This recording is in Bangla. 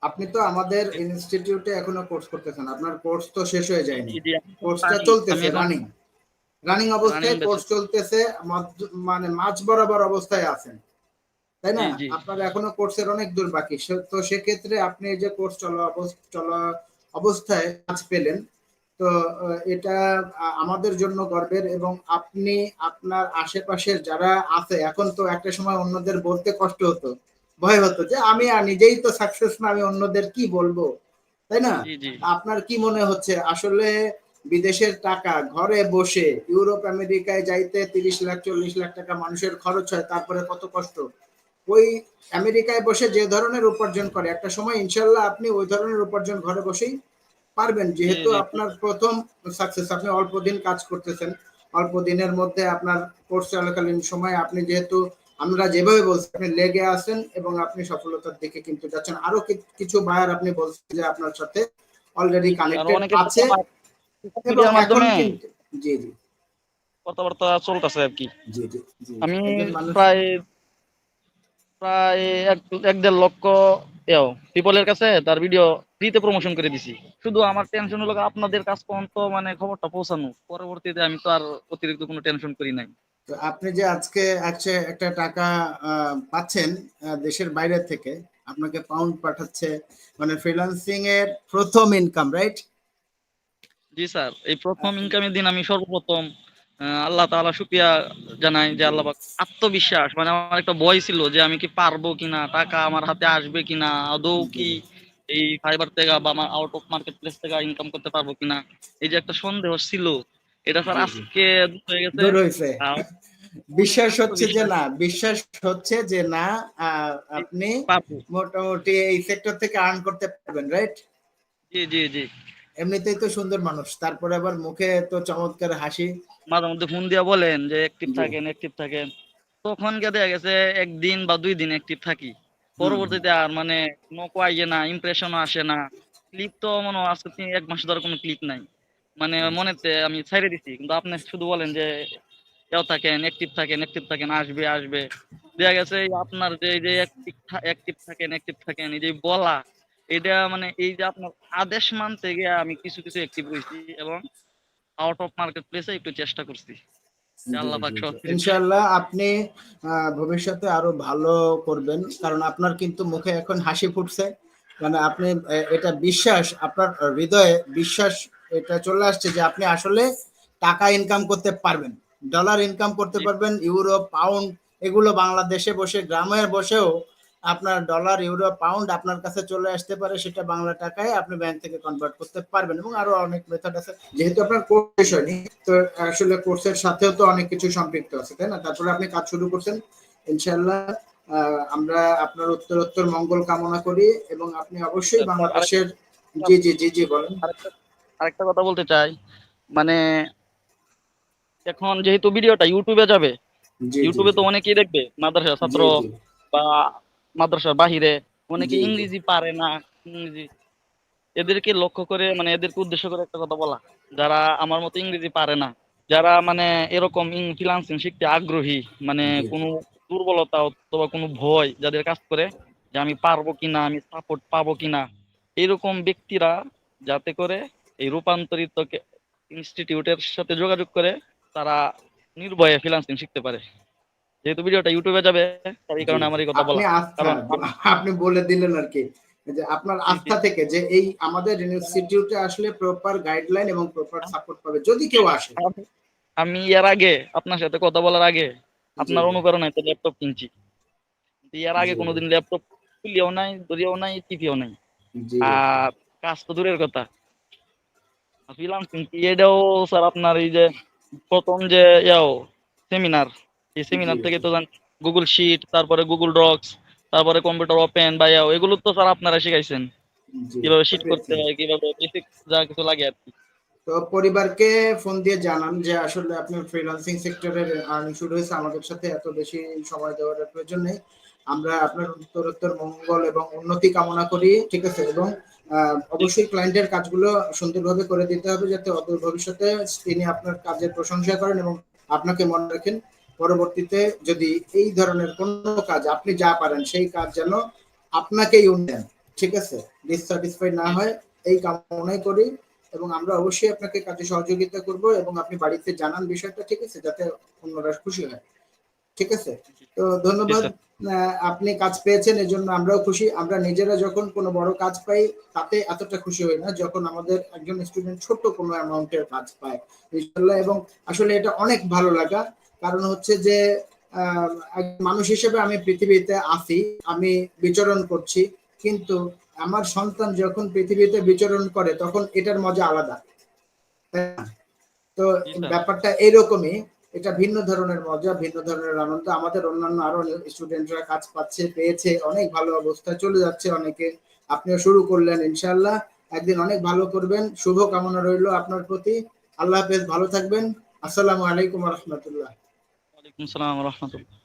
আপনি তো আমাদের ইনস্টিটিউটে এখনো কোর্স করতেছেন, আপনার কোর্স তো শেষ হয়ে যায়নি, জি, জি। কোর্সটা আমি চলতেছে, এখন রানিং রানিং রানিং অবস্থায় ব্যাচে। কোর্স চলতেছে, মানে মাঝ বরাবর অবস্থায় আছেন, তাই জি, না? জি। আপনার এখনো কোর্সের অনেক দূর বাকি। তো সেক্ষেত্রে আপনি এই যে কোর্স চলা অবস্থায় কাজ পেলেন, তো এটা আমাদের জন্য গর্বের। এবং আপনি আপনার আশেপাশের যারা আছে, এখন তো একটা সময় অন্যদের বলতে কষ্ট হতো, ভয় হতো যে আমি নিজেই তো সাকসেস না, আমি অন্যদের কি বলবো, তাই না? জি, জি। আপনার কি মনে হচ্ছে আসলে বিদেশের টাকা ঘরে বসে ইউরোপ আমেরিকায় যাইতে 30 লাখ 40 লাখ টাকা মানুষের খরচ হয়, তারপরে কত কষ্ট, ওই আমেরিকায় বসে যে ধরনের উপার্জন করে একটা সময় ইনশাল্লাহ আপনি ওই ধরনের উপার্জন ঘরে বসেই পারবেন, জি, যেহেতু জি। আপনার প্রথম সাকসেস, আপনি অল্প দিন কাজ করতেছেন, অল্প দিনের মধ্যে আপনার কোর্স চলাকালীন সময় আপনি যেহেতু আমরা যেভাবে বলছি আপনি লেগে আছেন এবং আপনি সফলতার দিকে কিন্তু যাচ্ছেন। আরো কিছু বায়ার আপনি বলছেন যে আপনার সাথে already G, G. Are connected অনেকের সাথে আছে আমার সোশ্যাল এবং মিডিয়ার এখন মাধ্যমে কিন্তু জি জি কথাবার্তা চলতেছে আর কি। জি জি জি আমি একজন মানুষ প্রায় প্রায় এক এক দেড় লক্ষ পিপলের কাছে তার ভিডিও ফ্রিতে প্রমোশন করে দিছি। শুধু আমার টেনশন হলো আপনাদের কাছ পর্যন্ত মানে খবরটা পৌঁছানো, পরবর্তীতে আমি তো আর অতিরিক্ত কোনো টেনশন করি নাই। তো আপনি যে আজকে একটা টাকা পাচ্ছেন দেশের বাইরে থেকে, আপনাকে পাউন্ড পাঠাচ্ছে, মানে ফ্রিল্যান্সিং এর প্রথম ইনকাম, রাইট? জি স্যার, এই প্রথম ইনকামের দিন আমি সর্বপ্রথম আল্লাহ তাআলা শুকরিয়া জানাই যে জি আল্লাহ পাক আত্মবিশ্বাস, মানে আমার একটা ভয় ছিল যে আমি কি পারবো কিনা, টাকা আমার হাতে আসবে কিনা, আদৌ জি কি এই ফাইবার থেকে বা আমার আউট অফ মার্কেট প্লেস থেকে ইনকাম করতে পারবো কিনা, এই যে একটা সন্দেহ ছিল, এটা স্যার জি জি আজকে দূর হয়ে গেছে। দূর হয়েছে। আহ, অনেক বিশ্বাস হচ্ছে যে আত্মবিশ্বাস। না, বিশ্বাস হচ্ছে যে না, জি, আপনি পারবো। মোটামুটি এই সেক্টর থেকে আর্ন করতে পারবেন, রাইট? জি, জি, জি। এমনিতেই তো সুন্দর মানুষ, তারপরে আবার মুখে তো চমৎকার হাসি। মাঝে মধ্যে ফোন দিয়া বলেন যে অ্যাক্টিভ জি থাকেন, অ্যাক্টিভ থাকেন। তখন গিয়ে দেখা গেছে একদিন বা ২ দিন অ্যাক্টিভ থাকি। হুম হুম পরবর্তীতে আর মানে কোনো আইয়ে না, ইমপ্রেশনও আসে না। ক্লিপ তো মনে হয় আজকে ১ মাস ধরে কোনো ক্লিপ নাই। মানে মনেতে আমি ছাইড়ে দিছি। কিন্তু আপনি শুধু বলেন যে থাকেন, অ্যাক্টিভ থাকেন, অ্যাক্টিভ থাকেন, আসবে, আসবে। দেখা গেছে এই আপনার যে এই যে অ্যাক্টিভ থাকেন, অ্যাক্টিভ থাকেন, এই যে বলা, এটা মানে এই যে আপনার আদেশ মানতে গিয়ে আমি কিছু অ্যাক্টিভ হইছি এবং আউট অফ মার্কেট প্লেসে একটু চেষ্টা করছি। যে জি, আল্লাহ পাক জি, জি। সহযোগিতা দিছে। ইনশাআল্লাহ আপনি ভবিষ্যতে আরো ভালো করবেন। কারণ আপনার কিন্তু মুখে এখন হাসি ফুটছে। মানে আপনি এটা বিশ্বাস, আপনার হৃদয়ে বিশ্বাস এটা চলে আসছে যে আপনি আসলে টাকা ইনকাম করতে পারবেন। ডলার ইনকাম করতে জি, পারবেন, ইউরো, পাউন্ড এগুলো বাংলাদেশে বসে, গ্রামে বসেও আপনার ডলার, ইউরো, পাউন্ড আপনার কাছে চলে আসতে পারে, সেটা বাংলা টাকায় আপনি ব্যাংক থেকে কনভার্ট করতে পারবেন এবং আরো অনেক মেথড আছে। যেহেতু আপনার কোর্স হয়নি, তো আসলে কোর্সের সাথেও তো অনেক কিছু সম্পৃক্ত আছে, তাই না? তারপরে আপনি কাজ শুরু করছেন, ইনশাআল্লাহ আমরা আপনার উত্তরোত্তর মঙ্গল কামনা করি এবং আপনি অবশ্যই স্যার বাংলাদেশের জি জি জি জি বলেন। আরেকটা আরেকটা কথা বলতে চাই। মানে এখন যেহেতু ভিডিওটা ইউটিউবে যাবে, জি জি ইউটিউবে জি তো অনেকেই দেখবে মাদ্রাসা ছাত্র জি জি বা মাদ্রাসার বাহিরে অনেকে জি জি ইংরেজি পারে না, ইংরেজি এদেরকে লক্ষ্য করে মানে এদেরকে উদ্দেশ্য করে একটা কথা বলা, যারা আমার মতো ইংরেজি পারে না, যারা মানে এরকম ফ্রিল্যান্সিং শিখতে আগ্রহী, মানে জি কোনো দুর্বলতা অথবা কোনো ভয় যাদের কাজ করে যে আমি পারবো কিনা, আমি সাপোর্ট পাবো কিনা, এরকম ব্যক্তিরা যাতে করে এই রূপান্তরিত ইনস্টিটিউটের সাথে যোগাযোগ করে তারা নির্ভয়ে ফ্রিল্যান্সিং শিখতে পারে। যেহেতু ভিডিওটা ইউটিউবে যাবে, তার এই জি কারণে আমার জি এই কথা আপনি বলা। আস্থা, কারণ আমি আপনি বলে দিলেন আর কি, যে আপনার জি, জি, আস্থা থেকে যে এই আমাদের ইনস্টিটিউটে আসলে প্রপার গাইডলাইন এবং প্রপার সাপোর্ট পাবে যদি কেউ আসে। আমি আমি এর আগে আপনার সাথে কথা বলার আগে জি আপনার জি অনুপ্রেরণায় তো ল্যাপটপ কিনছি। কিন্তু এর আগে জি কোনোদিন ল্যাপটপ খুলিও নাই, ধরিও নাই, টিপিও নাই। জি আর কাজ তো দূরের কথা, ফ্রিল্যান্সিং কি এটাও স্যার আপনার এই যে প্রথম যে সেমিনার, এই জি সেমিনার থেকে তো গুগল শিট, তারপরে গুগল ডক্স, তারপরে কম্পিউটার ওপেন বা এগুলো তো স্যার আপনারা শিখাইছেন জি কিভাবে শিট করতে বুঝেছি। হয়, কিভাবে বেসিক যা কিছু লাগে আর কি। তো পরিবারকে ফোন দিয়ে জানান যে আসলে আপনার ফ্রিল্যান্সিং সেক্টরের আর্নিং শুরু হয়েছে, আমাদের সাথে এত বেশি সময় দেওয়ার প্রয়োজন নেই। আমরা আপনার উত্তরোত্তর মঙ্গল এবং উন্নতি কামনা করি, ঠিক আছে? এবং অবশ্যই ক্লায়েন্টের কাজগুলো সুন্দরভাবে করে দিতে হবে যাতে অদূর ভবিষ্যতে তিনি আপনার কাজের প্রশংসা করেন এবং আপনাকে মনে রাখেন। পরবর্তীতে যদি এই ধরনের কোনো কাজ আপনি যা পারেন সেই কাজ যেন আপনাকেই দেন, ঠিক আছে, ডিসস্যাটিসফাইড না হয় এই কামনাই করি, এবং আমরা অবশ্যই আপনাকে কাজে সহযোগিতা করব, এবং আপনি বাড়িতে জানান বিষয়টা, ঠিক আছে, যাতে অন্যরা খুশি হয়। ঠিক আছে, তো জি ধন্যবাদ। স্যার। আপনি কাজ পেয়েছেন এর জন্য আমরাও খুশি। আমরা নিজেরা যখন কোনো বড় কাজ পাই তাতে এতটা খুশি হই না যখন আমাদের একজন স্টুডেন্ট ছোট কোনো অ্যামাউন্টের কাজ পায়, ইনশাআল্লাহ। এবং আসলে এটা অনেক ভালো লাগা, কারণ হচ্ছে যে একজন মানুষ হিসেবে আমি পৃথিবীতে আছি, আমি বিচরণ করছি, কিন্তু আমার সন্তান যখন পৃথিবীতে বিচরণ করে তখন এটার মজা আলাদা, তাই না? তো জি স্যার। ব্যাপারটা এরকমই, এটা ভিন্ন ধরনের মজা, ভিন্ন ধরনের আনন্দ। আমাদের অন্যান্য আরো স্টুডেন্টরা কাজ পাচ্ছে, পেয়েছে, অনেক ভালো অবস্থায় চলে যাচ্ছে অনেকে। আপনিও শুরু করলেন, ইনশাআল্লাহ একদিন অনেক ভালো করবেন। শুভ কামনা রইল আপনার প্রতি। আল্লাহ হাফেজ, ভালো থাকবেন। আসসালামু আলাইকুম ওয়া রাহমাতুল্লাহ। ওয়ালাইকুম সালাম ওয়া রাহমাতুল্লাহ।